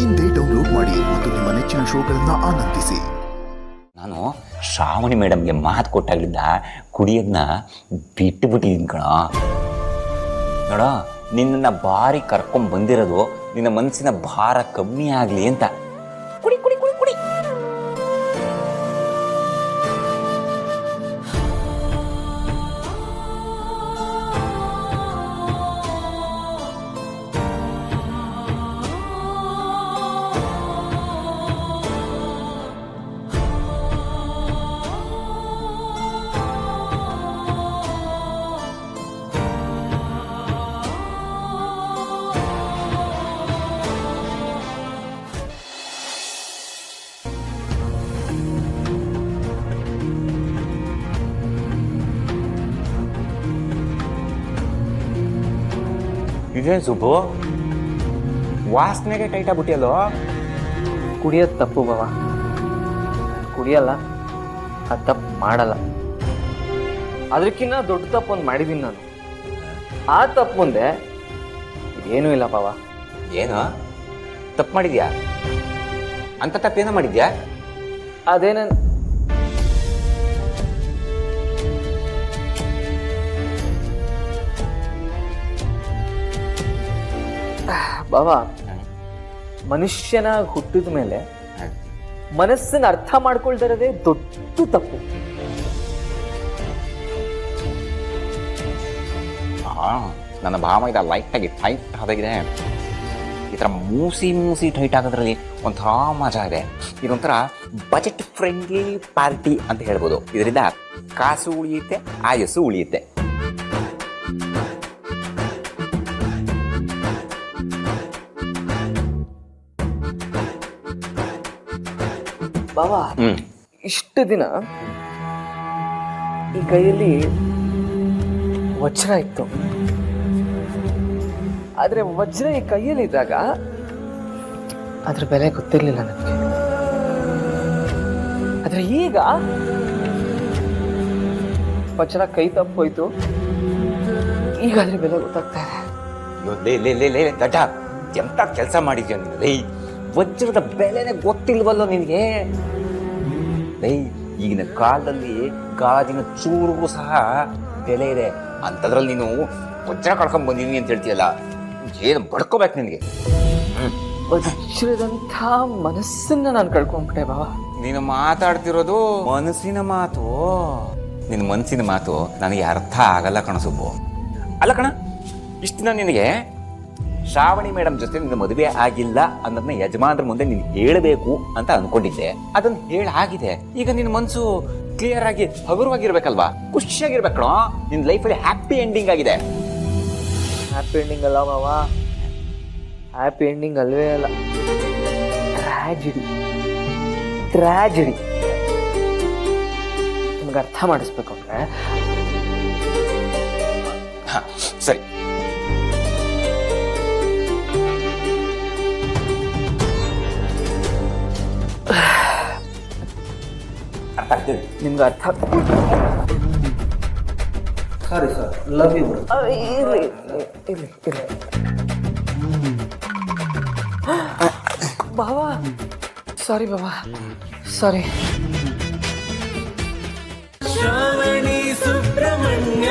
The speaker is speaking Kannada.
ಇಂದೇ ಡೌನ್ಲೋಡ್ ಮಾಡಿ ಮತ್ತು ನಿಮ್ಮ ನೆಚ್ಚಿನ ಶೋಗಳನ್ನು ಆನಂದಿಸಿ. ನಾನು ಶ್ರಾವಣಿ ಮೇಡಮ್ಗೆ ಮಾತು ಕೊಟ್ಟಾಗಲಿಂದ ಕುಡಿಯೋದನ್ನ ಬಿಟ್ಟುಬಿಟ್ಟಿದ್ದೀನಿ ಕಣ. ನೋಡ, ನಿನ್ನನ್ನು ಬಾರಿ ಕರ್ಕೊಂಡು ಬಂದಿರೋದು ನಿನ್ನ ಮನಸ್ಸಿನ ಭಾರ ಕಮ್ಮಿ ಆಗಲಿ ಅಂತ. ಕುಡಿ ಕುಡಿ ಕುಡಿ ಕುಡಿ. ಇದೇನು ಸುಬ್ಬು, ವಾಸನೆಗೆ ಟೈಟ್ ಆಗ್ಬಿಟ್ಟಿಯಲ್ಲೋ. ಕುಡಿಯೋದು ತಪ್ಪು ಬಾವ, ಕುಡಿಯಲ್ಲ, ಆ ತಪ್ಪು ಮಾಡಲ್ಲ. ಅದಕ್ಕಿಂತ ದೊಡ್ಡ ತಪ್ಪು ಒಂದು ಮಾಡಿದ್ದೀನಿ ನಾನು. ಆ ತಪ್ಪು ಮುಂದೆ ಏನೂ ಇಲ್ಲ ಬಾವ. ಏನು ತಪ್ಪು ಮಾಡಿದ್ಯಾ? ಅಂತ ತಪ್ಪೇನೋ ಮಾಡಿದ್ಯಾ? ಅದೇನ ಬಾಬಾ, ಮನುಷ್ಯನ ಹುಟ್ಟಿದ ಮೇಲೆ ಮನಸ್ಸನ್ನ ಅರ್ಥ ಮಾಡ್ಕೊಳ್ದಿರೋದೇ ದೊಡ್ಡ ತಪ್ಪು. ನನ್ನ ಭಾವ ಇದೆ ಲೈಟಾಗಿ ಟೈಟ್ ಆದಾಗಿದೆ. ಈ ಥರ ಮೂಸಿ ಟೈಟ್ ಆಗೋದ್ರಲ್ಲಿ ಒಂಥರ ಮಜಾ ಇದೆ. ಇದೊಂಥರ ಬಜೆಟ್ ಫ್ರೆಂಡ್ಲಿ ಪಾರ್ಟಿ ಅಂತ ಹೇಳ್ಬೋದು. ಇದರಿಂದ ಕಾಸು ಉಳಿಯುತ್ತೆ, ಆಯಸ್ಸು ಉಳಿಯುತ್ತೆ. ಬಾಬಾ, ಇಷ್ಟು ದಿನ ಈ ಕೈಯಲ್ಲಿ ವಜ್ರ ಇತ್ತು, ಆದ್ರೆ ವಜ್ರ ಈ ಕೈಯಲ್ಲಿ ಇದ್ದಾಗ ಅದ್ರ ಬೆಲೆ ಗೊತ್ತಿರ್ಲಿಲ್ಲ ನನಗೆ. ಆದ್ರೆ ಈಗ ವಜ್ರ ಕೈ ತಪ್ಪೋಯ್ತು, ಈಗ ಅದ್ರ ಬೆಲೆ ಗೊತ್ತಾಗ್ತಾ ಇದೆ. ದಡ್ಡ, ಎಂತ ಕೆಲಸ ಮಾಡಿದ್ಯೋ ನೀನು. ವಜ್ರದ ಬೆಲೆನೇ ಗೊತ್ತಿಲ್ವಲ್ಲೋ ನಿನಗೆ. ಈಗಿನ ಕಾಲದಲ್ಲಿ ಗಾಜಿನ ಚೂರಿಗೂ ಸಹ ಬೆಲೆ ಇದೆ. ಅಂಥದ್ರಲ್ಲಿ ನೀನು ವಜ್ರ ಕಳ್ಕೊಂಡ್ ಬಂದಿದ್ದೀನಿ ಅಂತ ಹೇಳ್ತೀಯಲ್ಲ, ಏನು ಬಡ್ಕೋಬೇಕು ನಿನಗೆ. ವಜ್ರದಂಥ ಮನಸ್ಸನ್ನ ನಾನು ಕಳ್ಕೊಂಡ್ಬಿಟ್ಟೆ ಬಾವ. ನೀನು ಮಾತಾಡ್ತಿರೋದು ಮನಸ್ಸಿನ ಮಾತು. ನಿನ್ನ ಮನಸ್ಸಿನ ಮಾತು ನನಗೆ ಅರ್ಥ ಆಗಲ್ಲ ಕಣ ಸುಬ್ಬು. ಅಲ್ಲ ಕಣ, ಇಷ್ಟು ದಿನ ನಿನಗೆ ಶ್ರಾವಣಿ ಮೇಡಮ್ ಜೊತೆ ನಿನ್ನ ಮದುವೆ ಆಗಿಲ್ಲ ಅನ್ನೋದನ್ನ ಯಜಮಾನ್ರ ಮುಂದೆ ನೀನು ಹೇಳಬೇಕು ಅಂತ ಅನ್ಕೊಂಡಿದ್ದೆ. ಅದನ್ನ ಹೇಳಾಗಿದೆ. ಈಗ ನಿನ್ನ ಮನಸ್ಸು ಕ್ಲಿಯರ್ ಆಗಿ ಹಗುರವಾಗಿರ್ಬೇಕಲ್ವಾ, ಖುಷಿಯಾಗಿರ್ಬೇಕಣ. ನಿನ್ನ ಲೈಫಲ್ಲಿ ಹ್ಯಾಪಿ ಎಂಡಿಂಗ್ ಆಗಿದೆ. ಹ್ಯಾಪಿ ಎಂಡಿಂಗ್ ಅಲ್ಲ ಮಾವ, ಹ್ಯಾಪಿ ಎಂಡಿಂಗ್ ಅಲ್ವೇ ಅಲ್ಲ, ಟ್ರಾಜಿಡಿ. ನಿಮ್ಗೆ ಅರ್ಥ ಮಾಡಿಸ್ಬೇಕು ಅಂದ್ರೆ ಸರಿ, ಅರ್ಥ ಆಗ್ತದೆ ನಿಮ್ಗೆ ಅರ್ಥ. Sorry sir, love you. ಇರ್ಲಿ ಬಾವಾ, ಸಾರಿ ಬಾವಾ, ಸಾರಿ. ಶ್ರಾವಣಿ ಸುಬ್ರಹ್ಮಣ್ಯ.